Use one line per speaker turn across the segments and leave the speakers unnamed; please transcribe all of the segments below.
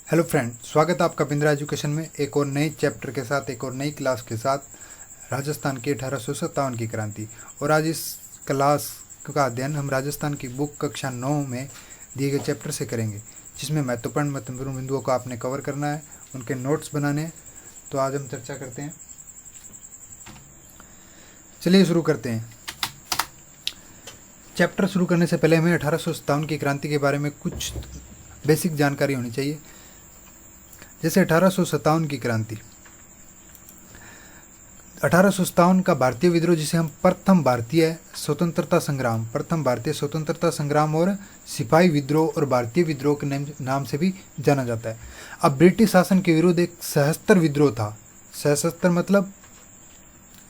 Hello friend, स्वागत है आपका बिंद्रा एजुकेशन में एक और नए चैप्टर के साथ, एक और नई क्लास के साथ राजस्थान की 1857 की क्रांति। और आज इस क्लास का अध्ययन हम राजस्थान की बुक कक्षा 9 में दिए गए चैप्टर से करेंगे, जिसमें महत्वपूर्ण बिंदुओं को आपने कवर करना है, उनके नोट्स बनाने हैं। तो आज हम चर्चा करते हैं। चलिए शुरू करते हैं। चैप्टर शुरू करने से पहले हमें 1857 की क्रांति के बारे में कुछ बेसिक जानकारी होनी चाहिए। जैसे 1857 की क्रांति, 1857 का भारतीय विद्रोह, जिसे हम प्रथम भारतीय स्वतंत्रता संग्राम और सिपाही विद्रोह और भारतीय विद्रोह के नाम से भी जाना जाता है। अब ब्रिटिश शासन के विरुद्ध एक सशस्त्र विद्रोह था। सशस्त्र मतलब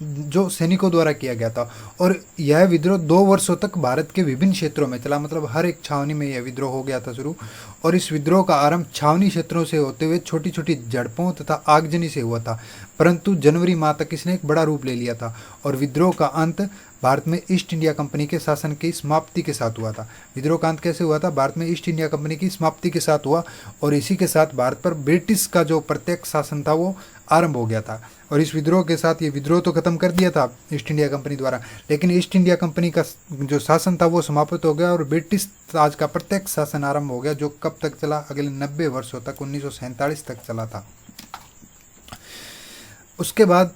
जो सैनिकों द्वारा किया गया था, और यह विद्रोह 2 वर्षों तक भारत के विभिन्न क्षेत्रों में चला। मतलब हर एक छावनी में यह विद्रोह हो गया था शुरू। और इस विद्रोह का आरंभ छावनी क्षेत्रों से होते हुए छोटी छोटी झड़पों तथा आगजनी से हुआ था, परंतु जनवरी माह तक इसने एक बड़ा रूप ले लिया था। और विद्रोह का अंत भारत में ईस्ट इंडिया कंपनी के शासन की समाप्ति के साथ हुआ था। विद्रोह का अंत कैसे हुआ था? भारत में ईस्ट इंडिया कंपनी की समाप्ति के साथ हुआ, और इसी के साथ भारत पर ब्रिटिश का जो प्रत्यक्ष शासन था वो आरंभ हो गया था। और इस विद्रोह के साथ ये विद्रोह तो खत्म कर दिया था ईस्ट इंडिया कंपनी द्वारा, लेकिन ईस्ट इंडिया कंपनी का जो शासन था वो समाप्त हो गया और ब्रिटिश राज का प्रत्यक्ष शासन आरंभ हो गया, जो कब तक चला? अगले 90 वर्षों तक, 1947 तक चला था। उसके बाद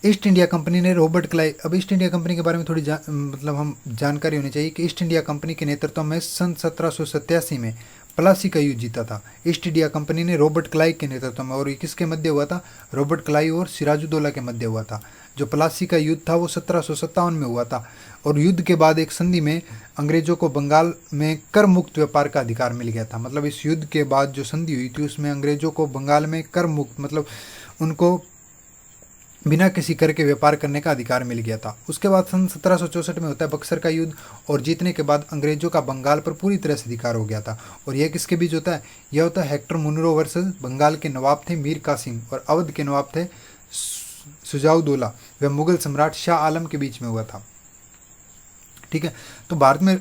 ईस्ट इंडिया कंपनी ने रॉबर्ट क्लाइव, अब ईस्ट इंडिया कंपनी के बारे में थोड़ी हम जानकारी होनी चाहिए कि ईस्ट इंडिया कंपनी के नेतृत्व में सन 1787 में प्लासी का युद्ध जीता था ईस्ट इंडिया कंपनी ने रॉबर्ट क्लाइव के नेतृत्व में। और ये किसके मध्य हुआ था? रॉबर्ट क्लाइव और सिराजुद्दौला के मध्य हुआ था। जो प्लासी का युद्ध था वो 1757 में हुआ था। और युद्ध के बाद एक संधि में अंग्रेजों को बंगाल में कर मुक्त व्यापार का अधिकार मिल गया था। मतलब इस युद्ध के बाद जो संधि हुई थी उसमें अंग्रेजों को बंगाल में कर मुक्त, मतलब उनको बिना किसी कर के व्यापार करने का अधिकार मिल गया था। उसके बाद सन 1764 में होता है बक्सर का युद्ध, और जीतने के बाद अंग्रेजों का बंगाल पर पूरी तरह से अधिकार हो गया था। और यह किसके बीच होता है? यह होता है हेक्टर मुनरो वर्सेस बंगाल के नवाब थे मीर कासिम, और अवध के नवाब थे सुजाउद्दौला व मुगल सम्राट शाह आलम के बीच में हुआ था। ठीक है, तो भारत में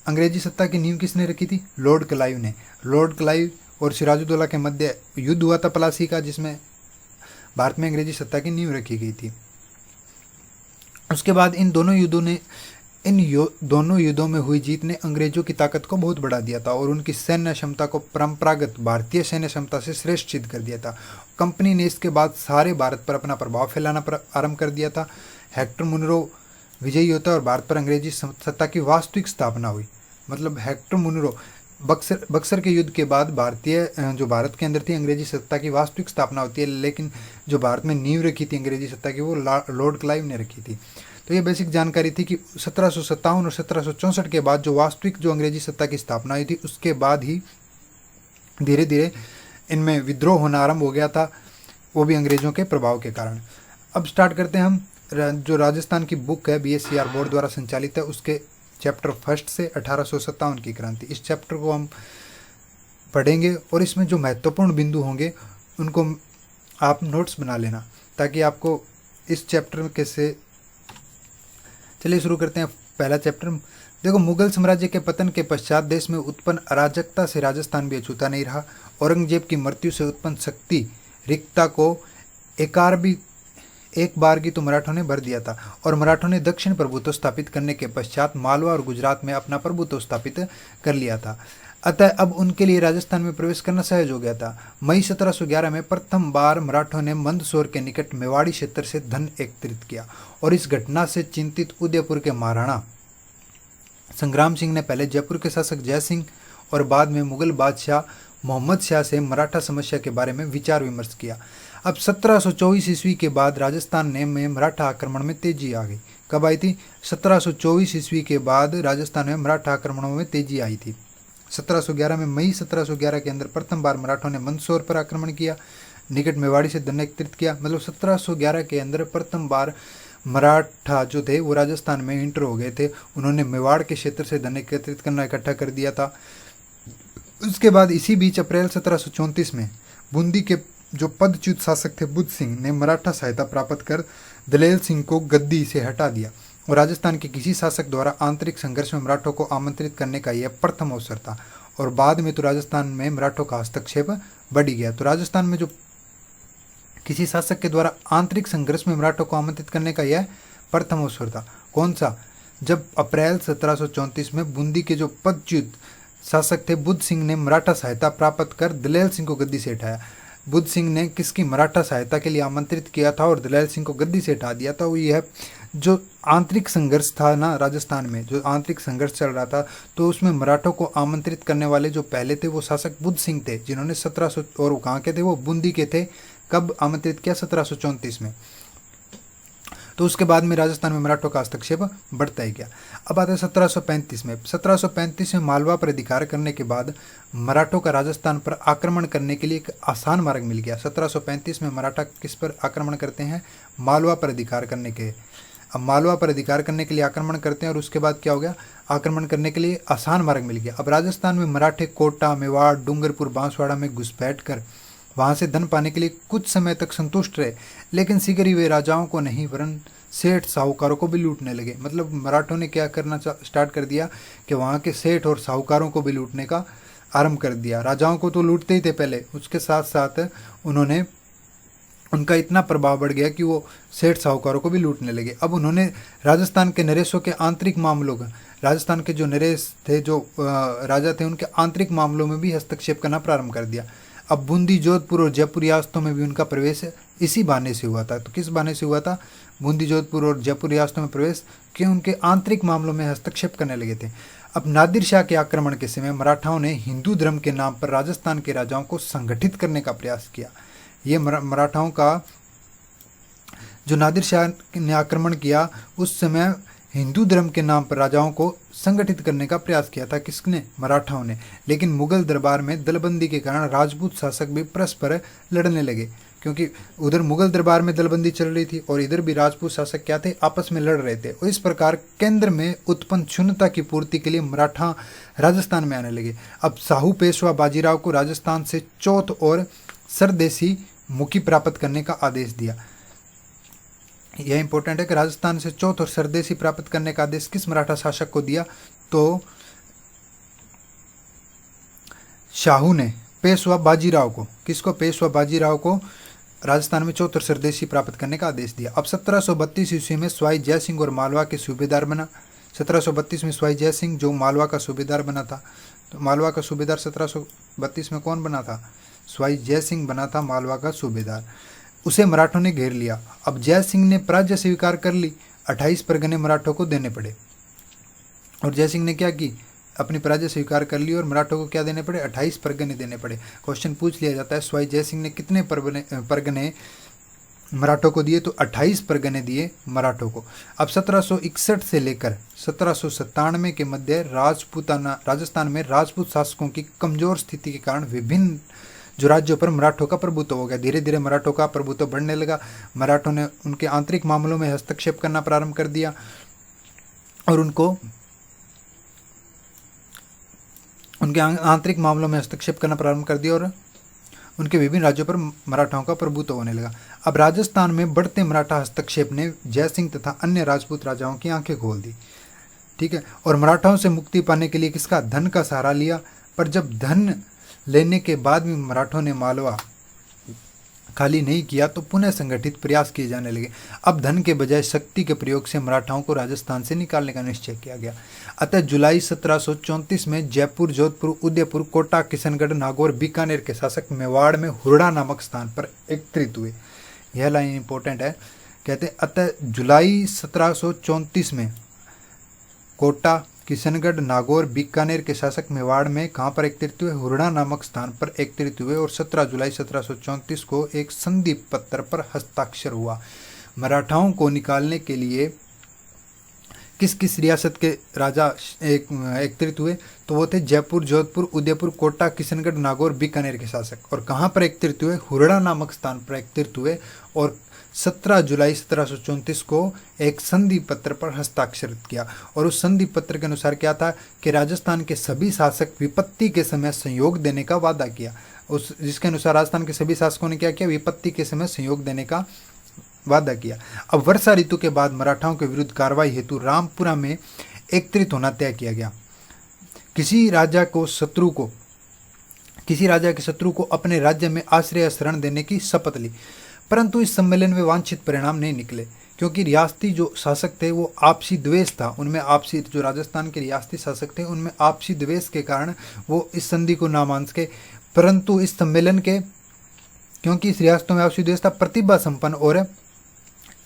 अंग्रेजी सत्ता की नींव किसने रखी थी? लॉर्ड क्लाइव ने। लॉर्ड क्लाइव और सिराजुद्दौला के मध्य युद्ध हुआ था प्लासी का, जिसमें भारत में अंग्रेजी सत्ता की नींव रखी गई थी। उसके बाद इन दोनों युद्धों में हुई जीत ने अंग्रेजों की ताकत को बहुत बढ़ा दिया था, और उनकी सैन्य क्षमता को परंपरागत भारतीय सैन्य क्षमता से श्रेष्ठ सिद्ध कर दिया था। कंपनी ने इसके बाद सारे भारत पर अपना प्रभाव फैलाना आरंभ कर दिया था। हेक्टर मुनरो विजयी होता है और भारत पर अंग्रेजी सत्ता की वास्तविक स्थापना हुई। मतलब हेक्टर मुनरो बक्सर के युद्ध के बाद जो भारत के अंदर थी अंग्रेजी सत्ता की वास्तविक स्थापना होती है, लेकिन जो भारत में नींव रखी थी अंग्रेजी सत्ता की वो लॉर्ड क्लाइव ने रखी थी। तो ये बेसिक जानकारी थी कि 1757 और 1764 के बाद जो वास्तविक जो अंग्रेजी सत्ता की स्थापना हुई थी, उसके बाद ही धीरे धीरे इनमें विद्रोह होना आरंभ हो गया था, वो भी अंग्रेजों के प्रभाव के कारण। अब स्टार्ट करते हैं हम। जो राजस्थान की बुक है BSCR बोर्ड द्वारा संचालित है, उसके चैप्टर फर्स्ट से 1857 की क्रांति, इस चैप्टर को हम पढ़ेंगे। और इसमें जो महत्वपूर्ण बिंदु होंगे उनको आप नोट्स बना लेना, ताकि आपको इस चैप्टर के से। चलिए शुरू करते हैं। पहला चैप्टर देखो, मुगल साम्राज्य के पतन के पश्चात देश में उत्पन्न अराजकता से राजस्थान भी अछूता नहीं रहा। औरंगजेब की मृत्यु से उत्पन्न शक्ति रिक्तता को एक बारगी तो मराठों ने भर दिया था, और मराठों ने दक्षिण प्रभुत्व स्थापित करने के पश्चात मालवा और गुजरात में अपना प्रभुत्व स्थापित कर लिया था। अतः अब उनके लिए राजस्थान में प्रवेश करना सहज हो गया था। मई 1711 में प्रथम बार मराठों ने मंदसौर के निकट मेवाड़ी क्षेत्र से धन एकत्रित किया, और इस घटना से चिंतित उदयपुर के महाराणा संग्राम सिंह ने पहले जयपुर के शासक जय सिंह और बाद में मुगल बादशाह मोहम्मद शाह से मराठा समस्या के बारे में विचार विमर्श किया। अब 1724 ईस्वी के बाद राजस्थान में मराठा आक्रमण में तेजी आ गई। कब आई थी? 1724 ईस्वी के बाद राजस्थान में मराठा आक्रमणों में तेजी आई थी। 1711 में, मई 1711 के अंदर प्रथम बार मराठों ने मंदसौर पर आक्रमण किया, निकट मेवाड़ी से धन एकत्रित किया। मतलब 1711 के अंदर प्रथम बार मराठा जो थे वो राजस्थान में इंटर हो गए थे। उन्होंने मेवाड़ के क्षेत्र से धन एकत्रित करना इकट्ठा कर दिया था। उसके बाद इसी बीच अप्रैल 1734 में बूंदी के जो पदच्युत शासक थे बुद्ध सिंह ने मराठा सहायता प्राप्त कर दलेल सिंह को गद्दी से हटा दिया, और राजस्थान के किसी शासक द्वारा आंतरिक संघर्ष में मराठों को आमंत्रित करने का यह प्रथम अवसर था। और बाद में तो राजस्थान में मराठों का हस्तक्षेप बढ़ गया। तो राजस्थान में जो किसी शासक के द्वारा आंतरिक संघर्ष में मराठों को आमंत्रित करने का यह प्रथम अवसर था। कौन सा? जब अप्रैल 1734 में बूंदी के जो पदच्युत शासक थे बुद्ध सिंह ने मराठा सहायता प्राप्त कर दलेल सिंह को गद्दी से हटाया। बुद्ध सिंह ने किसकी मराठा सहायता के लिए आमंत्रित किया था और दलेल सिंह को गद्दी से हटा दिया था। वो यह जो आंतरिक संघर्ष था ना, राजस्थान में जो आंतरिक संघर्ष चल रहा था, तो उसमें मराठों को आमंत्रित करने वाले जो पहले थे वो शासक बुद्ध सिंह थे, जिन्होंने 1700 और वो कहाँ के थे? वो बूंदी के थे। कब आमंत्रित किया? 1734 में। तो उसके बाद में राजस्थान में मराठों का हस्तक्षेप बढ़ता ही गया। अब आते हैं 1735 में। 1735 में मालवा पर अधिकार करने के बाद मराठों का राजस्थान पर आक्रमण करने के लिए एक आसान मार्ग मिल गया। 1735 में मराठा किस पर आक्रमण करते हैं? मालवा पर अधिकार करने के। अब मालवा पर अधिकार करने के लिए आक्रमण करते हैं और उसके बाद क्या हो गया? आक्रमण करने के लिए आसान मार्ग मिल गया। अब राजस्थान में मराठे कोटा, मेवाड़, डूंगरपुर, बांसवाड़ा में घुसपैठ कर वहां से धन पाने के लिए कुछ समय तक संतुष्ट रहे, लेकिन शीघ्र ही वे राजाओं को नहीं वरन सेठ साहूकारों को भी लूटने लगे। मतलब मराठों ने क्या करना स्टार्ट कर दिया कि वहाँ के सेठ और साहूकारों को भी लूटने का आरंभ कर दिया। राजाओं को तो लूटते ही थे पहले, उसके साथ साथ उन्होंने उनका इतना प्रभाव बढ़ गया कि वो सेठ साहूकारों को भी लूटने लगे। अब उन्होंने राजस्थान के नरेशों के आंतरिक मामलों का, राजस्थान के जो नरेश थे, जो राजा थे, उनके आंतरिक मामलों में भी हस्तक्षेप करना प्रारंभ कर दिया। अब बूंदी, जोधपुर और जयपुर रियासतों में भी उनका प्रवेश इसी बहाने से हुआ था। तो किस बहाने से हुआ था? बूंदी, जोधपुर और जयपुर रियासतों में प्रवेश कि उनके आंतरिक मामलों में हस्तक्षेप करने लगे थे। अब नादिर शाह के आक्रमण के समय मराठाओं ने हिंदू धर्म के नाम पर राजस्थान के राजाओं को संगठित करने का प्रयास किया। ये मराठाओं का जो नादिर शाह ने आक्रमण किया, उस समय हिंदू धर्म के नाम पर राजाओं को संगठित करने का प्रयास किया था। किसने? मराठाओं ने। लेकिन मुगल दरबार में दलबंदी के कारण राजपूत शासक भी परस्पर लड़ने लगे, क्योंकि उधर मुगल दरबार में दलबंदी चल रही थी और इधर भी राजपूत शासक क्या थे? आपस में लड़ रहे थे। और इस प्रकार केंद्र में उत्पन्न शून्यता की पूर्ति के लिए मराठा राजस्थान में आने लगे। अब साहू पेशवा बाजीराव को राजस्थान से चौथ और सरदेशी मुखी प्राप्त करने का आदेश दिया। यह इंपॉर्टेंट है कि राजस्थान से चौथ और सरदेशी प्राप्त करने का आदेश किस मराठा शासक को दिया? तो शाहू ने पेशवा बाजीराव को। किसको? पेशवा बाजीराव को राजस्थान में चौथ और सरदेशी प्राप्त करने का आदेश दिया। अब 1732 ईस्वी में स्वाई जय सिंह और मालवा के सूबेदार बना। 1732 में स्वाई जय सिंह जो मालवा का सूबेदार बना था। तो मालवा का सूबेदार 1732 में कौन बना था? स्वाई जय सिंह बना था मालवा का सूबेदार। उसे मराठों ने घेर लिया। अब जय सिंह ने पराजय स्वीकार कर ली। 28 परगने मराठों को देने पड़े। और जय सिंह ने क्या की? अपनी पराजय स्वीकार कर ली और मराठों को क्या देने पड़े? 28 परगने देने पड़े। क्वेश्चन पूछ लिया जाता है स्वाई जय सिंह ने कितने परगने मराठों को दिए? तो 28 परगने दिए मराठों को। अब 1761 से लेकर 1797 के मध्य राजस्थान में राजपूत शासकों की कमजोर स्थिति के कारण विभिन्न जो राज्यों पर मराठों का प्रभुत्व हो गया। धीरे धीरे मराठों का प्रभुत्व बढ़ने लगा। मराठों ने उनके आंतरिक मामलों में हस्तक्षेप करना प्रारंभ कर दिया और उनके आंतरिक मामलों में हस्तक्षेप करना प्रारंभ कर दिया और उनके विभिन्न राज्यों पर मराठाओं का प्रभुत्व होने लगा। अब राजस्थान में बढ़ते मराठा हस्तक्षेप ने जय सिंह तथा अन्य राजपूत राजाओं की आंखें खोल दी। ठीक है। और मराठाओं से मुक्ति पाने के लिए किसका? धन का सहारा लिया। पर जब धन लेने के बाद भी मराठों ने मालवा खाली नहीं किया तो पुनः संगठित प्रयास किए जाने लगे। अब धन के बजाय शक्ति के प्रयोग से मराठाओं को राजस्थान से निकालने का निश्चय किया गया। अतः जुलाई 1734 में जयपुर, जोधपुर, उदयपुर, कोटा, किशनगढ़, नागौर, बीकानेर के शासक मेवाड़ में हुरड़ा नामक स्थान पर एकत्रित हुए। यह लाइन इंपॉर्टेंट है। कहते अतः जुलाई 1734 में कोटा, किशनगढ़, नागौर, बीकानेर के शासक मेवाड़ में कहाँ पर एकत्रित हुए? हुरड़ा नामक स्थान पर एकत्रित हुए और 17 जुलाई 1734 को एक संधि पत्र पर हस्ताक्षर हुआ। मराठाओं को निकालने के लिए किस किस रियासत के राजा एकत्रित हुए? तो वो थे जयपुर, जोधपुर, उदयपुर, कोटा, किशनगढ़, नागौर, बीकानेर के शासक। और कहाँ पर एकत्रित हुए? हुरड़ा नामक स्थान पर एकत्रित हुए और 17 जुलाई 1734 को एक संधि पत्र पर हस्ताक्षरित किया। और उस संधि पत्र के अनुसार क्या था कि राजस्थान के सभी शासक विपत्ति के समय सहयोग देने का वादा किया। जिसके अनुसार राजस्थान के सभी शासकों ने क्या किया? विपत्ति के समय सहयोग देने का वादा किया। अब वर्षा ऋतु के बाद मराठाओं के विरुद्ध कार्रवाई हेतु रामपुरा में एकत्रित होना तय किया गया। किसी राजा के शत्रु को अपने राज्य में आश्रय शरण देने की शपथ ली। परंतु इस सम्मेलन में वांछित परिणाम नहीं निकले, क्योंकि रियासती जो शासक थे वो आपसी द्वेष था उनमें, आपसी जो राजस्थान के रियासती शासक थे उनमें आपसी द्वेष के कारण वो इस संधि को ना मान सके। परंतु इस सम्मेलन के, क्योंकि इस रियासतों में आपसी द्वेष था, प्रतिभा संपन्न और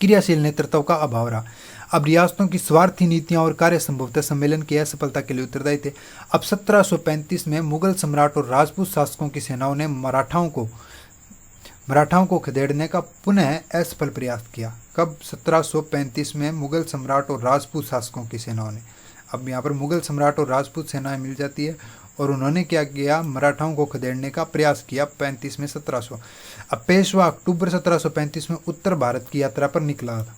क्रियाशील नेतृत्व का अभाव रहा। अब रियासतों की स्वार्थी नीतियां और कार्य संभवतः सम्मेलन की असफलता के लिए उत्तरदायी थे। अब 1735 में मुगल सम्राट और राजपूत शासकों की सेनाओं ने मराठाओं को खदेड़ने का पुनः असफल प्रयास किया। कब? 1735 में मुगल सम्राट और राजपूत शासकों की सेनाओं ने, अब यहाँ पर मुगल सम्राट और राजपूत सेनाएं मिल जाती है, और उन्होंने क्या किया? मराठाओं को खदेड़ने का प्रयास किया 35 में 1700। अब पेशवा अक्टूबर 1735 में उत्तर भारत की यात्रा पर निकला था।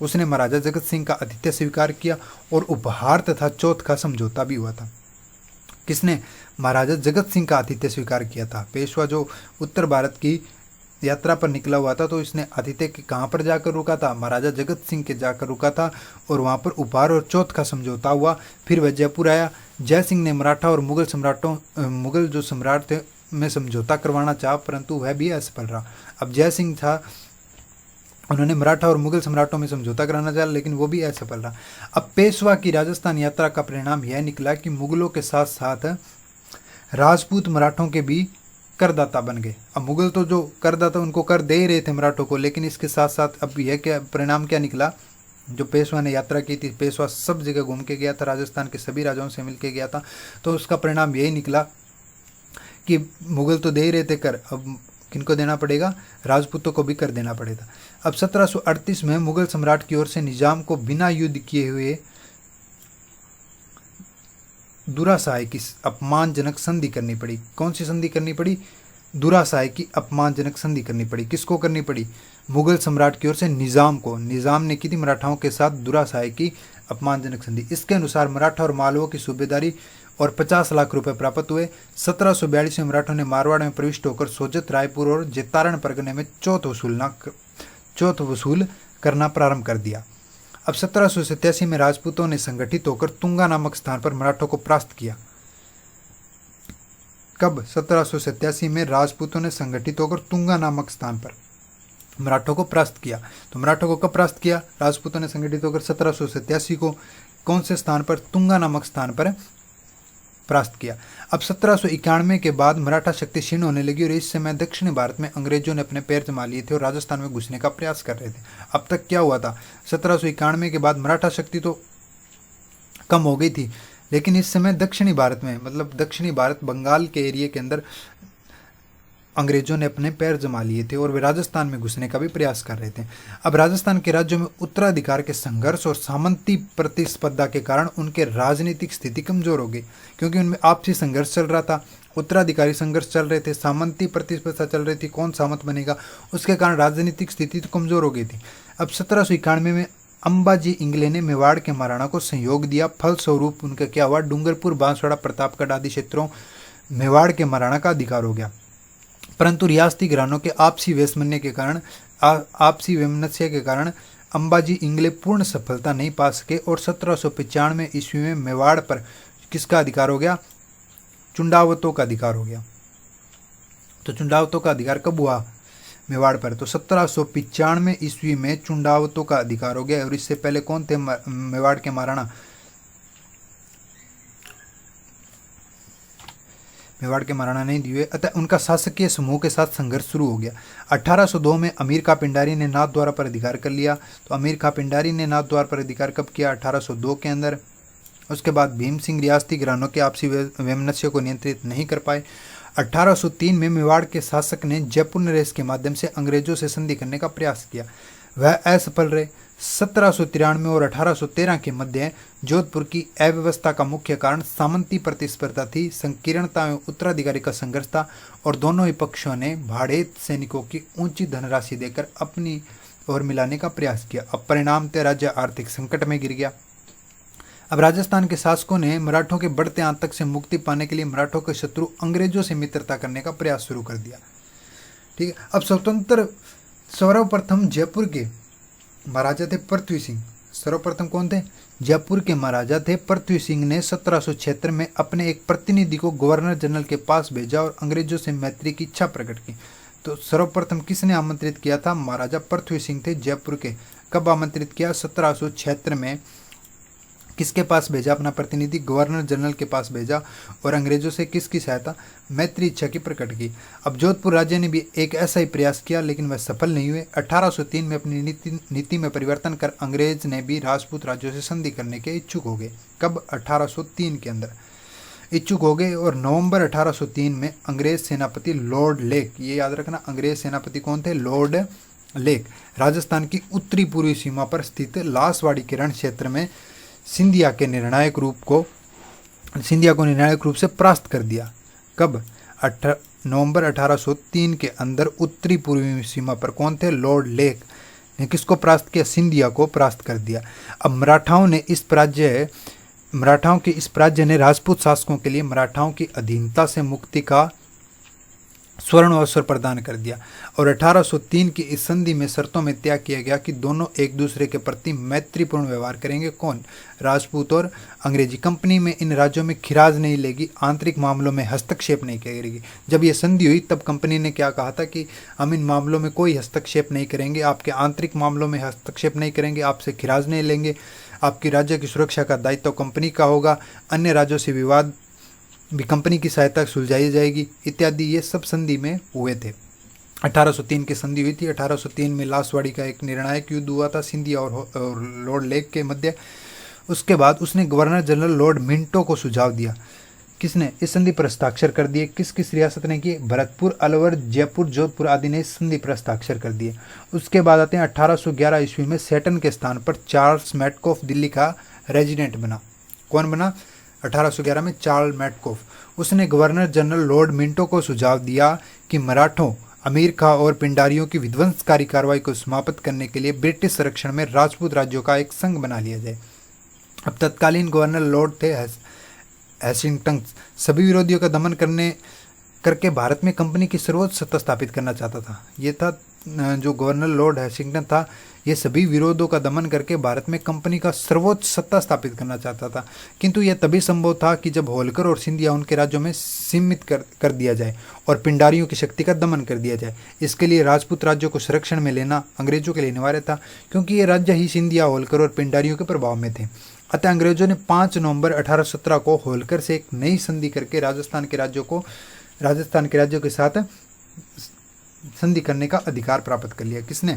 उसने महाराजा जगत सिंह का आतिथ्य स्वीकार किया और उपहार तथा चौथ का समझौता भी हुआ था। किसने? महाराजा जगत सिंह का आतिथ्य स्वीकार किया था। पेशवा जो उत्तर भारत की यात्रा पर निकला हुआ था, तो इसने आतिथ्य के कहाँ पर जाकर रुका था? महाराजा जगत सिंह के जाकर रुका था, और वहाँ पर उपहार और चौथ का समझौता हुआ। फिर वह जयपुर आया। जय सिंह ने मराठा और मुगल जो सम्राट थे में समझौता करवाना चाहा, परंतु वह भी असफल रहा। अब जय सिंह था, उन्होंने मराठा और मुगल सम्राटों में समझौता कराना चाहा, लेकिन वो भी असफल रहा। अब पेशवा की राजस्थान यात्रा का परिणाम यह निकला कि मुगलों के साथ साथ राजपूत मराठों के भी करदाता बन गए। अब मुगल तो जो करदाता उनको कर दे ही रहे थे मराठों को, लेकिन इसके साथ साथ अब यह क्या परिणाम क्या निकला? जो पेशवा ने यात्रा की थी, पेशवा सब जगह घूम के गया था, राजस्थान के सभी राजाओं से मिल के गया था, तो उसका परिणाम यही निकला कि मुगल तो दे ही रहे थे कर, अब किनको देना पड़ेगा? राजपूतों को भी कर देना पड़ेगा। अब 1738 में मुगल सम्राट की ओर से निजाम को बिना युद्ध किए हुए दुरासहाय की अपमानजनक संधि करनी पड़ी। कौन सी संधि करनी पड़ी? दुरासहाय की अपमानजनक संधि करनी पड़ी। किसको करनी पड़ी? मुगल सम्राट की ओर से निजाम को। निजाम ने की थी मराठाओं के साथ दुरासहाय की अपमानजनक संधि। इसके अनुसार मराठा और मालवों की सूबेदारी और 50 लाख रुपए प्राप्त हुए। 1742 में मराठों ने मारवाड़ में प्रविष्ट होकर सोजत, रायपुर और जेतारण परगने में चौथ वसूल करना प्रारंभ कर दिया। अब 1787 में राजपूतों ने संगठित होकर तुंगा नामक स्थान पर मराठों को परास्त किया। कब? 1787 में राजपूतों ने संगठित होकर तुंगा नामक स्थान पर मराठों को परास्त किया। तो मराठों को कब परास्त किया? राजपूतों ने संगठित होकर 1787 को कौन से स्थान पर? तुंगा नामक स्थान पर परास्त किया। अब 1791 के बाद मराठा शक्ति क्षीण होने लगी, और इस समय दक्षिणी भारत में अंग्रेजों ने अपने पैर जमा लिए थे और राजस्थान में घुसने का प्रयास कर रहे थे। अब तक क्या हुआ था? 1791 के बाद मराठा शक्ति तो कम हो गई थी, लेकिन इस समय दक्षिणी भारत में, मतलब दक्षिणी भारत बंगाल के एरिया के अंदर अंग्रेजों ने अपने पैर जमा लिए थे और वे राजस्थान में घुसने का भी प्रयास कर रहे थे। अब राजस्थान के राज्यों में उत्तराधिकार के संघर्ष और सामंती प्रतिस्पर्धा के कारण उनके राजनीतिक स्थिति कमजोर हो गई, क्योंकि उनमें आपसी संघर्ष चल रहा था, उत्तराधिकारी संघर्ष चल रहे थे, सामंती प्रतिस्पर्धा चल रही थी, कौन सामंत बनेगा, उसके कारण राजनीतिक स्थिति तो कमजोर हो गई थी। अब 1791 में अंबाजी इंगले ने मेवाड़ के महाराणा को सहयोग दिया। फलस्वरूप उनका क्या हुआ? डूंगरपुर, बांसवाड़ा, प्रतापगढ़ आदि क्षेत्रों मेवाड़ के महाराणा का अधिकार हो गया। परंतु रियासती घरानों के आपसी वैमनस्य के कारण अंबाजी इंगले पूर्ण सफलता नहीं पा सके, और 1795 ईस्वी में मेवाड़ पर किसका अधिकार हो गया? चुंडावतों का अधिकार हो गया। तो चुंडावतों का अधिकार कब हुआ मेवाड़ पर? तो 1795 ईस्वी में चुंडावतों का अधिकार हो गया। और इससे पहले कौन थे मेवाड़ के महाराणा? मेवाड़ के महाराणा नहीं दिए, अतः उनका शासकीय समूह के साथ संघर्ष शुरू हो गया। 1802 में अमीर खां पिंडारी ने नाथद्वारा पर अधिकार कर लिया। तो अमीर खां पिंडारी ने नाथद्वार पर अधिकार कब किया? 1802 के अंदर। उसके बाद भीम सिंह रियासती घरानों के आपसी वैमनस्य को नियंत्रित नहीं कर पाए। 1803 में मेवाड़ के शासक ने जयपुर नरेश के माध्यम से अंग्रेजों से संधि करने का प्रयास किया, वह असफल रहे। 1793 और 1813 के मध्य जोधपुर की अव्यवस्था का मुख्य कारण सामंती प्रतिस्पर्धा थी, संकीर्णता एवं उत्तराधिकारी का संघर्ष था, और दोनों ही पक्षों ने भाड़ेत सैनिकों की ऊंची धनराशि देकर अपनी ओर मिलाने का प्रयास किया। अब परिणामतः राज्य आर्थिक संकट में गिर गया। अब राजस्थान के शासकों ने मराठों के बढ़ते आतंक से मुक्ति पाने के लिए मराठों के शत्रु अंग्रेजों से मित्रता करने का प्रयास शुरू कर दिया। ठीक है। अब स्वतंत्र सर्वप्रथम जयपुर के महाराजा थे पृथ्वी सिंह। सर्वप्रथम कौन थे? जयपुर के महाराजा थे पृथ्वी सिंह ने 1776 में अपने एक प्रतिनिधि को गवर्नर जनरल के पास भेजा और अंग्रेजों से मैत्री की इच्छा प्रकट की। तो सर्वप्रथम किसने आमंत्रित किया था? महाराजा पृथ्वी सिंह थे जयपुर के। कब आमंत्रित किया? 1776 में। किसके पास भेजा अपना प्रतिनिधि? गवर्नर जनरल के पास भेजा और अंग्रेजों से किसकी सहायता? मैत्री इच्छा की प्रकट की। अब जोधपुर राज्य ने भी एक ऐसा ही प्रयास किया लेकिन वह सफल नहीं हुए। 1803 में अपनी नीति में परिवर्तन कर अंग्रेज ने भी राजपूत राज्यों से संधि करने के इच्छुक हो गए। कब? 1803 के अंदर इच्छुक हो गए। और नवंबर 1803 में अंग्रेज सेनापति लॉर्ड लेक, ये याद रखना, अंग्रेज सेनापति कौन थे? लॉर्ड लेक, राजस्थान की उत्तरी पूर्वी सीमा पर स्थित लासवाड़ी के रण क्षेत्र में सिंधिया को निर्णायक रूप से परास्त कर दिया। कब? नवंबर 1803 के अंदर उत्तरी पूर्वी सीमा पर कौन थे? लॉर्ड लेक ने किसको परास्त किया? सिंधिया को परास्त कर दिया। अब मराठाओं के इस पराजय ने राजपूत शासकों के लिए मराठाओं की अधीनता से मुक्ति का स्वर्ण अवसर प्रदान कर दिया। और 1803 की इस संधि में शर्तों में तय किया गया कि दोनों एक दूसरे के प्रति मैत्रीपूर्ण व्यवहार करेंगे। कौन? राजपूत और अंग्रेजी। कंपनी में इन राज्यों में खिराज नहीं लेगी, आंतरिक मामलों में हस्तक्षेप नहीं करेगी। जब ये संधि हुई तब कंपनी ने क्या कहा था कि हम इन मामलों में कोई हस्तक्षेप नहीं करेंगे, आपके आंतरिक मामलों में हस्तक्षेप नहीं करेंगे, आपसे खिराज नहीं लेंगे, आपकी राज्य की सुरक्षा का दायित्व कंपनी का होगा, अन्य राज्यों से विवाद भी कंपनी की सहायता सुलझाई जाएगी, इत्यादि ये सब संधि में हुए थे। 1803 की संधि हुई थी। 1803 में लासवाड़ी का एक निर्णायक युद्ध हुआ था सिंधिया और लॉर्ड लेक के मध्य। उसके बाद उसने गवर्नर जनरल लॉर्ड मिंटो को सुझाव दिया। किसने इस संधि पर हस्ताक्षर कर दिए? किस किस रियासत ने किए? भरतपुर, अलवर, जयपुर, जोधपुर आदि ने इस संधि पर हस्ताक्षर कर दिए। उसके बाद आते हैं 1811 ईस्वी में सेटन के स्थान पर चार्ल्स मैटकॉफ दिल्ली का रेजिडेंट बना। कौन बना? 1811 में चार्ल्स मैटकॉफ। उसने गवर्नर जनरल लॉर्ड मिंटो को सुझाव दिया कि मराठों, अमीर खां और पिंडारियों की विध्वंसकारी कार्रवाई को समाप्त करने के लिए ब्रिटिश संरक्षण में राजपूत राज्यों का एक संघ बना लिया जाए। अब तत्कालीन गवर्नर लॉर्ड थे हेस्टिंग्स सभी विरोधियों का दमन करके भारत में कंपनी की सर्वोच्च सत्ता स्थापित करना चाहता था। ये था जो गवर्नर लॉर्ड हेस्टिंग्स था, ये सभी विरोधों का दमन करके भारत में कंपनी का सर्वोच्च सत्ता स्थापित करना चाहता था। किंतु यह तभी संभव था कि जब होलकर और सिंधिया उनके राज्यों में सीमित कर दिया जाए और पिंडारियों की शक्ति का दमन कर दिया जाए। इसके लिए राजपूत राज्यों को संरक्षण में लेना अंग्रेजों के लिए अनिवार्य था, क्योंकि ये राज्य ही सिंधिया, होलकर और पिंडारियों के प्रभाव में थे। अतः अंग्रेजों ने 5 नवंबर 1817 को होलकर से एक नई संधि करके राजस्थान के राज्यों के साथ संधि करने का अधिकार प्राप्त कर लिया। किसने?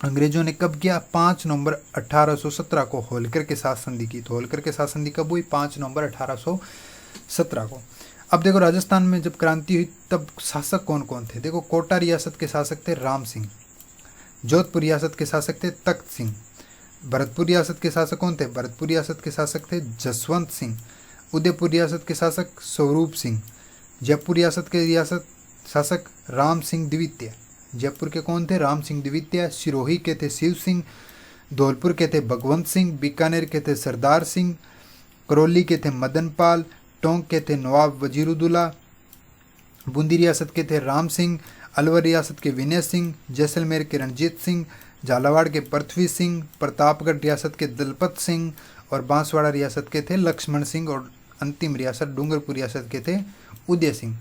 अंग्रेजों ने कब किया? 5 नवंबर 1817 को होलकर के साथ संधि की। तो होलकर के साथ संधि कब हुई? 5 नवंबर 1817 को। अब देखो, राजस्थान में जब क्रांति हुई तब शासक कौन कौन थे? देखो, कोटा रियासत के शासक थे राम सिंह, जोधपुर रियासत के शासक थे तख्त सिंह, भरतपुर रियासत के शासक कौन थे? भरतपुर रियासत के शासक थे जसवंत सिंह, उदयपुर रियासत के शासक स्वरूप सिंह, जयपुर रियासत के शासक राम सिंह द्वितीय। जयपुर के कौन थे? राम सिंह द्वितीय। सिरोही के थे शिव सिंह, धौलपुर के थे भगवंत सिंह, बीकानेर के थे सरदार सिंह, करौली के थे मदन पाल, टोंक के थे नवाब वजीरुद्दौला, बूंदी रियासत के थे राम सिंह, अलवर रियासत के विनय सिंह, जैसलमेर के रणजीत सिंह, झालावाड़ के पृथ्वी सिंह, प्रतापगढ़ रियासत के दलपत सिंह और बांसवाड़ा रियासत के थे लक्ष्मण सिंह और अंतिम रियासत डूंगरपुर रियासत के थे उदय सिंह।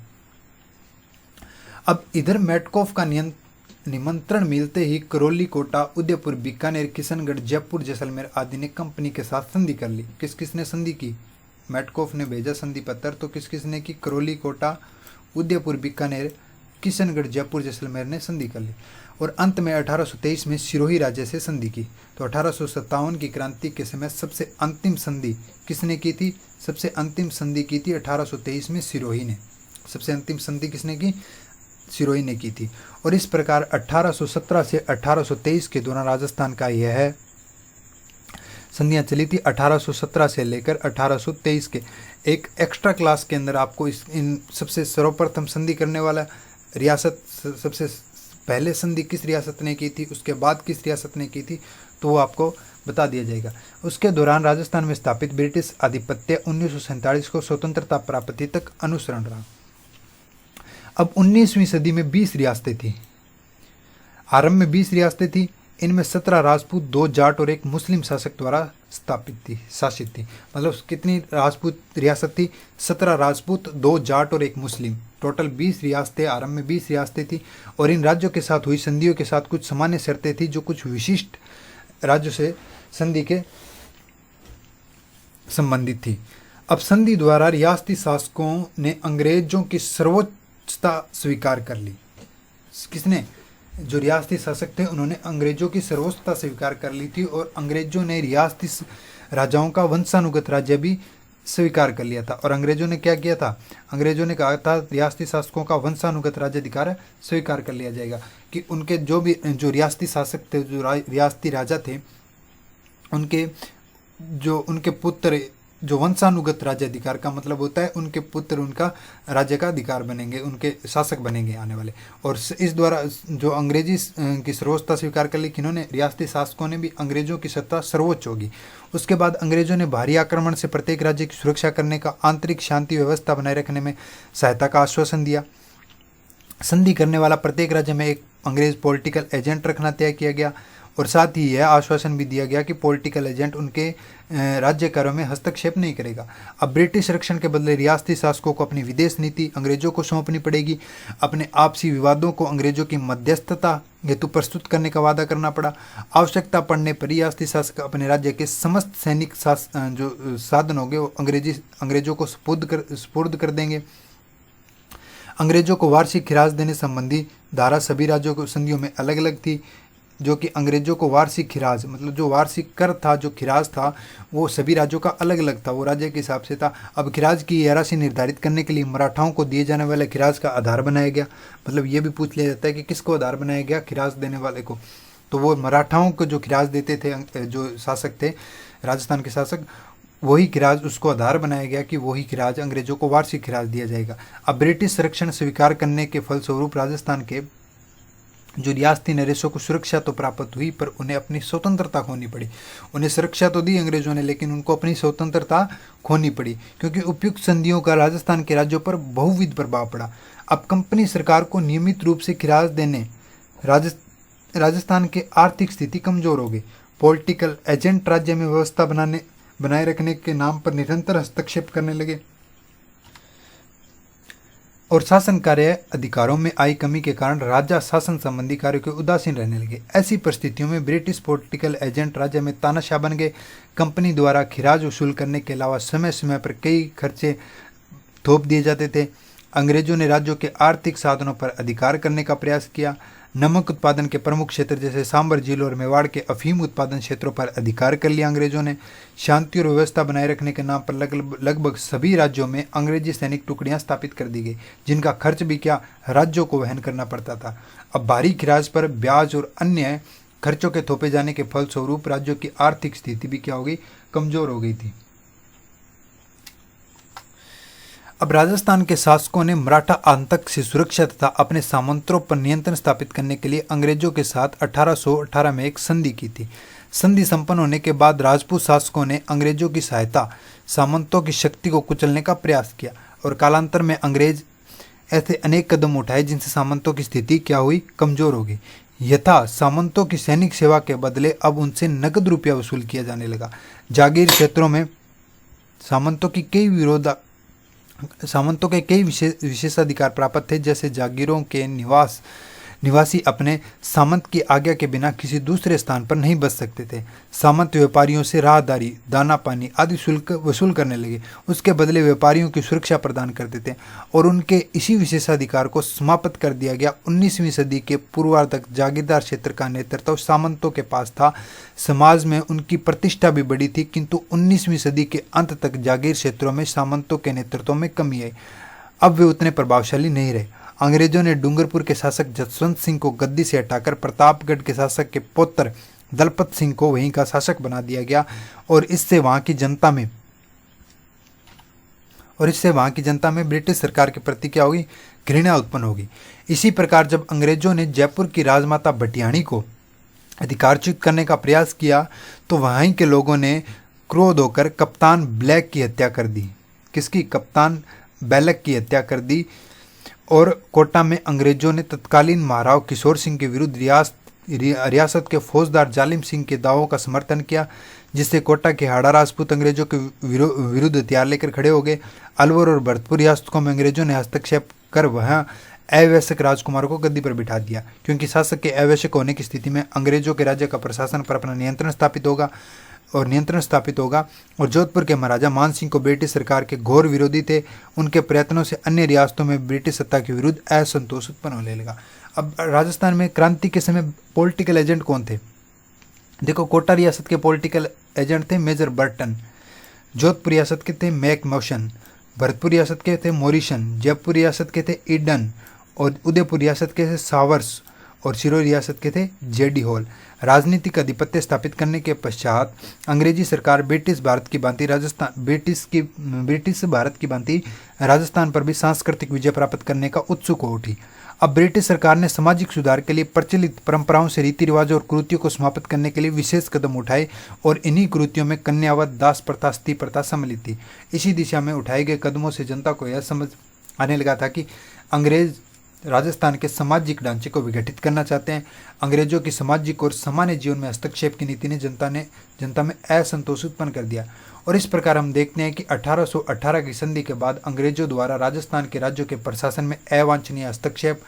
अब इधर मैटकॉफ का निमंत्रण मिलते ही करौली, कोटा, उदयपुर, बीकानेर, किशनगढ़, जयपुर, जैसलमेर आदि ने कंपनी के साथ संधि कर ली। किस किस ने संधि की? मैटकॉफ ने भेजा संधि पत्र, तो किस किस ने की? करौली, कोटा, उदयपुर, बीकानेर, किशनगढ़, जयपुर, जैसलमेर ने संधि कर ली। और अंत में 1823 में सिरोही राज्य से संधि की। तो 1857 की क्रांति के समय सबसे अंतिम संधि किसने की थी? सबसे अंतिम संधि की थी 1823 में सिरोही ने। सबसे अंतिम संधि किसने की? सिरोही ने की थी। और इस प्रकार 1817 से 1823 के दौरान राजस्थान का यह संधियां चली थी। 1817 से लेकर 1823 के एक एक्स्ट्रा क्लास के अंदर आपको इन सबसे सर्वप्रथम संधि करने वाला रियासत, सबसे पहले संधि किस रियासत ने की थी, उसके बाद किस रियासत ने की थी, तो वो आपको बता दिया जाएगा। उसके दौरान राजस्थान में स्थापित ब्रिटिश आधिपत्य 1947 को स्वतंत्रता प्राप्ति तक अनुसरण रहा। अब 19वीं सदी में 20 रियासतें थी। आरंभ में 20 रियासतें थी, इनमें 17 राजपूत, 2 जाट और एक मुस्लिम शासक द्वारा शासित थी। मतलब कितनी राजपूत रियासत थी? 17 राजपूत, 2 जाट और एक मुस्लिम, टोटल 20 रियासतें। आरंभ में 20 रियासतें थी और इन राज्यों के साथ हुई संधियों के साथ कुछ सामान्य शर्तें थी जो कुछ विशिष्ट राज्यों से संधि के संबंधित थी। अब संधि द्वारा रियासती शासकों ने अंग्रेजों की सर्वोच्चता स्वीकार कर ली। किसने? जो रियासती शासक थे उन्होंने अंग्रेजों की सर्वोच्चता स्वीकार कर ली थी और अंग्रेजों ने रियासती राजाओं का वंशानुगत राज्य भी स्वीकार कर लिया था। और अंग्रेजों ने क्या किया था? अंग्रेजों ने कहा था रियासती शासकों का वंशानुगत राज्याधिकार स्वीकार कर लिया जाएगा, कि उनके जो रियासती शासक थे, जो रियासती राजा थे, उनके पुत्र, जो वंशानुगत राज्याधिकार का मतलब होता है उनके पुत्र उनका राज्य का अधिकार बनेंगे, उनके शासक बनेंगे आने वाले। और इस द्वारा जो अंग्रेजी की सर्वोच्चता स्वीकार कर ली, किन्होंने? रियासती शासकों ने भी। अंग्रेजों की सत्ता सर्वोच्च होगी। उसके बाद अंग्रेजों ने बाहरी आक्रमण से प्रत्येक राज्य की सुरक्षा करने का, आंतरिक शांति व्यवस्था बनाए रखने में सहायता का आश्वासन दिया। संधि करने वाला प्रत्येक राज्य में एक अंग्रेज पॉलिटिकल एजेंट रखना तय किया गया और साथ ही यह आश्वासन भी दिया गया कि पॉलिटिकल एजेंट उनके राज्य कार्यों में हस्तक्षेप नहीं करेगा। अब ब्रिटिश रक्षण के बदले रियासती शासकों को अपनी विदेश नीति अंग्रेजों को सौंपनी पड़ेगी। अपने आपसी विवादों को अंग्रेजों की मध्यस्थता हेतु प्रस्तुत करने का वादा करना पड़ा। आवश्यकता पड़ने पर रियासती शासक अपने राज्य के समस्त सैनिक जो साधन होंगे वो अंग्रेजों को सुपुर्द कर देंगे। अंग्रेजों को वार्षिक खिराज देने संबंधी धारा सभी राज्यों को संधियों में अलग अलग थी, जो कि अंग्रेजों को वार्षिक खिराज, मतलब जो वार्षिक कर था, जो खिराज था, वो सभी राज्यों का अलग अलग था, वो राज्य के हिसाब से था। अब खिराज की यह राशि निर्धारित करने के लिए मराठाओं को दिए जाने वाले खिराज का आधार बनाया गया। मतलब ये भी पूछ लिया जाता है कि किसको आधार बनाया गया? खिराज देने वाले को। तो वो मराठाओं को जो खिराज देते थे, जो शासक थे, राजस्थान के शासक, वही खिराज, उसको आधार बनाया गया कि वही खिराज अंग्रेजों को वार्षिक खिराज दिया जाएगा। अब ब्रिटिश संरक्षण स्वीकार करने के फलस्वरूप राजस्थान के जो रियासती नरेशों को सुरक्षा तो प्राप्त हुई, पर उन्हें अपनी स्वतंत्रता खोनी पड़ी। उन्हें सुरक्षा तो दी अंग्रेजों ने, लेकिन उनको अपनी स्वतंत्रता खोनी पड़ी, क्योंकि उपयुक्त संधियों का राजस्थान के राज्यों पर बहुविध प्रभाव पड़ा। अब कंपनी सरकार को नियमित रूप से खिराज देने राजस्थान की आर्थिक स्थिति कमजोर हो गई। पॉलिटिकल एजेंट राज्य में व्यवस्था बनाए रखने के नाम पर निरंतर हस्तक्षेप करने लगे और शासन कार्य अधिकारों में आई कमी के कारण राजा शासन संबंधी कार्यों के उदासीन रहने लगे। ऐसी परिस्थितियों में ब्रिटिश पॉलिटिकल एजेंट राज्य में तानाशाह बन गए। कंपनी द्वारा खिराज वसूल करने के अलावा समय समय पर कई खर्चे थोप दिए जाते थे। अंग्रेजों ने राज्यों के आर्थिक साधनों पर अधिकार करने का प्रयास किया। नमक उत्पादन के प्रमुख क्षेत्र जैसे सांबर जिलों और मेवाड़ के अफीम उत्पादन क्षेत्रों पर अधिकार कर लिया अंग्रेजों ने। शांति और व्यवस्था बनाए रखने के नाम पर लगभग सभी राज्यों में अंग्रेजी सैनिक टुकड़ियां स्थापित कर दी गई, जिनका खर्च भी क्या राज्यों को वहन करना पड़ता था। अब भारी खिराज पर ब्याज और अन्य खर्चों के थोपे जाने के फलस्वरूप राज्यों की आर्थिक स्थिति भी क्या हो गई? कमजोर हो गई थी। अब राजस्थान के शासकों ने मराठा आतंक से सुरक्षा तथा अपने सामंतों पर नियंत्रण स्थापित करने के लिए अंग्रेजों के साथ 1818 में एक संधि की थी। संधि संपन्न होने के बाद राजपूत शासकों ने अंग्रेजों की सहायता सामंतों की शक्ति को कुचलने का प्रयास किया और कालांतर में अंग्रेज ऐसे अनेक कदम उठाए जिनसे सामंतों की स्थिति क्या हुई? कमजोर हो गई। यथा सामंतों की सैनिक सेवा के बदले अब उनसे नकद रुपया वसूल किया जाने लगा। जागीर क्षेत्रों में सामंतों के कई विशेषाधिकार प्राप्त थे, जैसे जागीरों के निवासी अपने सामंत की आज्ञा के बिना किसी दूसरे स्थान पर नहीं बस सकते थे। सामंत व्यापारियों से राहदारी, दाना पानी आदि शुल्क वसूल करने लगे। उसके बदले व्यापारियों की सुरक्षा प्रदान करते थे और उनके इसी विशेषाधिकार को समाप्त कर दिया गया। 19वीं सदी के पूर्वार्ध तक जागीरदार क्षेत्र का नेतृत्व सामंतों के पास था। समाज में उनकी प्रतिष्ठा भी बढ़ी थी, किंतु 19वीं सदी के अंत तक जागीर क्षेत्रों में सामंतों के नेतृत्व में कमी आई। अब वे उतने प्रभावशाली नहीं रहे। अंग्रेजों ने डूंगरपुर के शासक जसवंत सिंह को गद्दी से हटाकर प्रतापगढ़ के शासक के पुत्र दलपत सिंह को वहीं का शासक बना दिया गया और इससे वहां की जनता में ब्रिटिश सरकार के प्रति क्या होगी? घृणा उत्पन्न होगी। इसी प्रकार जब अंग्रेजों ने जयपुर की राजमाता भटियाणी को अधिकारच्युत करने का प्रयास किया तो वहीं के लोगों ने क्रोध होकर कप्तान ब्लैक की हत्या कर दी। किसकी? कप्तान बैलक की हत्या कर दी। और कोटा में अंग्रेजों ने तत्कालीन महाराव किशोर सिंह के विरुद्ध रियासत के फौजदार जालिम सिंह के दावों का समर्थन किया, जिससे कोटा के हाड़ा राजपूत अंग्रेजों के विरुद्ध हथियार लेकर खड़े हो गए। अलवर और भरतपुर रियासतों में अंग्रेजों ने हस्तक्षेप कर वहां अवैश्यक राजकुमारों को गद्दी पर बिठा दिया, क्योंकि शासक के अवैश्यक होने की स्थिति में अंग्रेजों के राज्य का प्रशासन पर अपना नियंत्रण स्थापित होगा। और जोधपुर के महाराजा मान सिंह को ब्रिटिश सरकार के घोर विरोधी थे। उनके प्रयत्नों से अन्य रियासतों में ब्रिटिश सत्ता के विरुद्ध असंतोष उत्पन्न होने लगा। अब राजस्थान में क्रांति के समय पॉलिटिकल एजेंट कौन थे? देखो, कोटा रियासत के पॉलिटिकल एजेंट थे मेजर बर्टन, जोधपुर रियासत के थे मैक मोशन, भरतपुर रियासत के थे मोरिसन, जयपुर रियासत के थे ईडन, और उदयपुर रियासत के थे सावर्स, और सिरोही रियासत के थे जेडी हॉल। राजनीतिक आधिपत्य स्थापित करने के पश्चात अंग्रेजी सरकार ब्रिटिश भारत की भांति राजस्थान पर भी सांस्कृतिक विजय प्राप्त करने का उत्सुक हो उठी। अब ब्रिटिश सरकार ने सामाजिक सुधार के लिए प्रचलित परंपराओं से रीति रिवाजों और कुरीतियों को समाप्त करने के लिए विशेष कदम उठाए, और इन्हीं कुरीतियों में कन्यावध, दास प्रथा, सती प्रथा सम्मिलित थी। इसी दिशा में उठाए गए कदमों से जनता को यह समझ आने लगा था कि अंग्रेज राजस्थान के सामाजिक ढांचे को विघटित करना चाहते हैं। अंग्रेजों की सामाजिक और सामान्य जीवन में हस्तक्षेप की नीति ने जनता में असंतोष उत्पन्न कर दिया, और इस प्रकार हम देखते हैं कि 1818 की संधि के बाद अंग्रेजों द्वारा राजस्थान के राज्यों के प्रशासन में अवांछनीय हस्तक्षेप,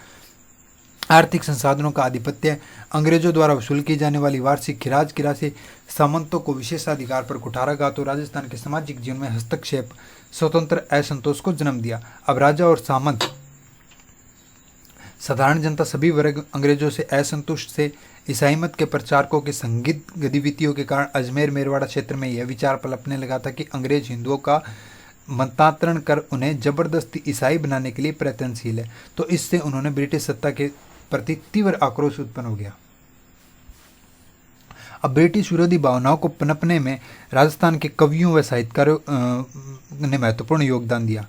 आर्थिक संसाधनों का आधिपत्य, अंग्रेजों द्वारा वसूल की जाने वाली वार्षिक खिराज की राशि, सामंतों को विशेषाधिकार पर कुठाराघात और राजस्थान के सामाजिक जीवन में हस्तक्षेप स्वतंत्र असंतोष को जन्म दिया। अब राजा और सामंत, साधारण जनता, सभी वर्ग अंग्रेजों से असंतुष्ट थे। ईसाई मत के प्रचारकों की संगीत गतिविधियों के कारण अजमेर मेरवाड़ा क्षेत्र में यह विचार पनपने लगा था कि अंग्रेज हिंदुओं का मतांतरण कर उन्हें जबरदस्ती ईसाई बनाने के लिए प्रयत्नशील है। तो इससे उन्होंने ब्रिटिश सत्ता के प्रति तीव्र आक्रोश उत्पन्न हो गया। अब ब्रिटिश विरोधी भावनाओं को पनपने में राजस्थान के कवियों व साहित्यकारों ने महत्वपूर्ण योगदान दिया।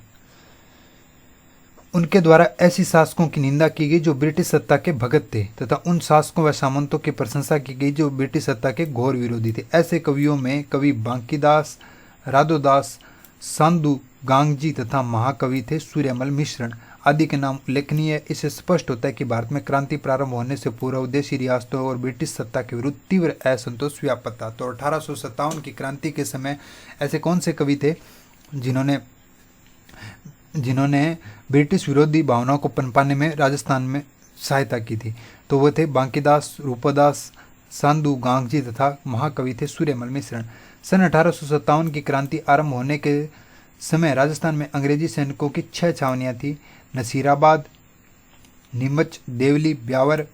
उनके द्वारा ऐसी शासकों की निंदा की गई जो ब्रिटिश सत्ता के भगत थे, तथा उन शासकों व सामंतों की प्रशंसा की गई जो ब्रिटिश सत्ता के घोर विरोधी थे। ऐसे कवियों में कवि बांकीदास, राधोदास, सांदू गांगजी तथा महाकवि थे सूर्यमल मिश्रण आदि के नाम उल्लेखनीय है। इससे स्पष्ट होता है कि भारत में क्रांति प्रारंभ होने से पूर्व देशी रियासतों और ब्रिटिश सत्ता के विरुद्ध तीव्र असंतोष व्याप्त था। तो 1857 की क्रांति के समय ऐसे कौन से कवि थे जिन्होंने ब्रिटिश विरोधी भावनाओं को पनपाने में राजस्थान में सहायता की थी? तो वो थे बांकीदास, रूपदास, सांदू गांगजी तथा महाकवि थे सूर्यमल मिश्रण। सन 1857 की क्रांति आरंभ होने के समय राजस्थान में अंग्रेजी सैनिकों की 6 छावनियां थी: नसीराबाद, नीमच, देवली, ब्यावर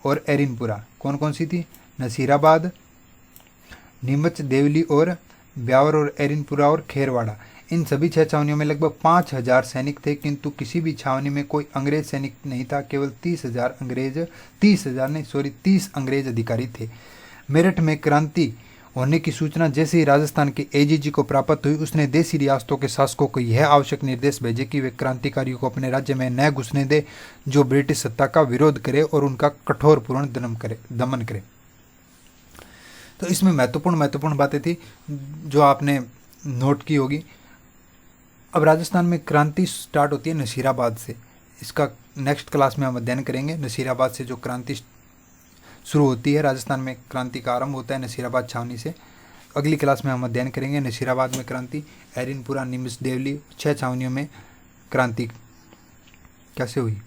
और एरिनपुरा। कौन कौन सी थी? नसीराबाद, नीमच, देवली और ब्यावर और एरिनपुरा और खेरवाड़ा। इन सभी 6 छावनियों में लगभग 5000 सैनिक थे, किंतु किसी भी छावनी में कोई अंग्रेज सैनिक नहीं था। केवल 30 अंग्रेज अधिकारी थे। मेरठ में क्रांति होने की सूचना जैसे ही राजस्थान के एजीजी को प्राप्त हुई, उसने देशी रियासतों के शासकों को यह आवश्यक निर्देश भेजे कि वे क्रांतिकारियों को अपने राज्य में न घुसने दे जो ब्रिटिश सत्ता का विरोध करे और उनका कठोरपूर्ण दमन करे। तो इसमें महत्वपूर्ण बातें थी जो आपने नोट की होगी। अब राजस्थान में क्रांति स्टार्ट होती है नसीराबाद से। इसका नेक्स्ट क्लास में हम अध्ययन करेंगे। नसीराबाद से जो क्रांति शुरू होती है, राजस्थान में क्रांति का आरंभ होता है नसीराबाद छावनी से। अगली क्लास में हम अध्ययन करेंगे नसीराबाद में क्रांति, एरिनपुरा, नीमच, देवली 6 छावनियों में क्रांति कैसे हुई।